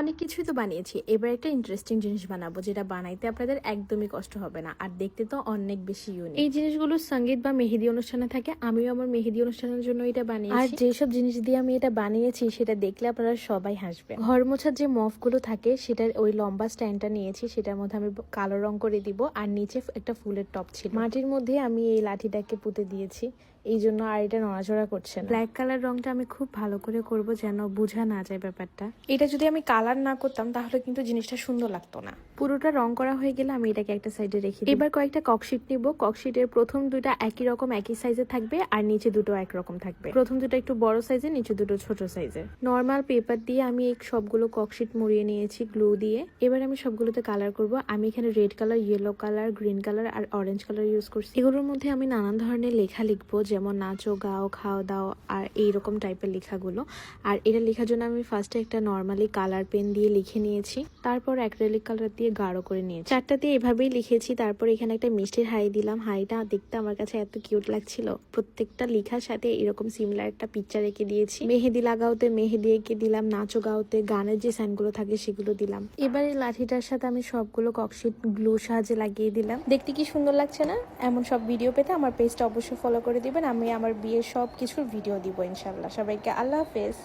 অনেক কিছুই তো বানিয়েছি, এবার একটা ইন্টারেস্টিং জিনিস বানাবো যেটা বানাইতে আপনাদের একদমই কষ্ট হবে না আর দেখতে তো অনেক বেশি ইউনিক। এই জিনিসগুলো সঙ্গীত বা মেহেদি অনুষ্ঠানে থাকে, আমিও আমার মেহেদি অনুষ্ঠানের জন্য এটা বানিয়েছি। আর যেসব জিনিস দিয়ে আমি এটা বানিয়েছি সেটা দেখলে আপনারা সবাই হাসবেন। ঘর মোছার যে মফগুলো থাকে সেটার ওই লম্বা স্ট্যান্ডটা নিয়েছি, সেটার মধ্যে আমি কালো রং করে দিব আর নিচে একটা ফুলের টপ ছিল। মাটির মধ্যে আমি এই লাঠিটাকে পুঁতে দিয়েছি, এই জন্য আর এটা নড়াচড়া করছে না। ব্ল্যাক কালার রংটা আমি খুব ভালো করে করব যেন বোঝা না যায় ব্যাপারটা। এটা যদি আমি কালার না করতাম তাহলে কিন্তু জিনিসটা সুন্দর লাগতো না। পুরোটা রং করা হয়ে গেলে আমি এটাকে একটা সাইডে রেখে দিই। এবার কয়েকটা ককশিট নিব। ককশিটের প্রথম দুইটা একই রকম একই সাইজে থাকবে আর নিচে দুটো একরকম থাকবে। প্রথম দুটো একটু বড় সাইজের, নিচে দুটো ছোট সাইজের। নর্মাল পেপার দিয়ে আমি এই সবগুলো ককশিট মুড়িয়ে নিয়েছি গ্লু দিয়ে। এবার আমি সবগুলোতে কালার করব। আমি এখানে red colour, yellow colour, green colour আর অরেঞ্জ কালার ইউজ করছি। এগুলোর মধ্যে আমি নানান ধরনের লেখা লিখবো, যেমন নাচো, গাও, খাও দাও আর এইরকম টাইপের লেখাগুলো। আর এটা লেখার জন্য আমি ফার্স্টে একটা নর্মালি কালার পেন দিয়ে লিখে নিয়েছি, তারপর অ্যাক্রিলিক কালার দিয়ে গাঢ় করে নিয়েছি। চারটা দিয়ে এভাবেই লিখেছি। তারপর এখানে একটা মিষ্টির হাই দিলাম। হাইটা দেখতে আমার কাছে এত কিউট লাগছিল। প্রত্যেকটা লেখার সাথে এরকম সিমিলার একটা পিকচার এঁকে দিয়েছি। মেহেদি লাগাওতে মেহেদি এঁকে দিলাম, নাচো গাওতে গানের যে সাইনগুলো থাকে সেগুলো দিলাম। এবার এই লাঠিটার সাথে আমি সবগুলো ককশিট গ্লু সাহায্যে লাগিয়ে দিলাম। দেখতে কি সুন্দর লাগছে না? এমন সব ভিডিও পেতে আমার পেজটা অবশ্যই ফলো করে দিবেন। আমি আমার বিয়ের সব কিছুর ভিডিও দিব ইনশাআল্লাহ। সবাইকে আল্লাহ হাফেজ।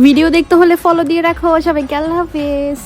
ভিডিও দেখতে হলে ফলো দিয়ে রাখো। সবাইকে আল্লাহ হাফেজ।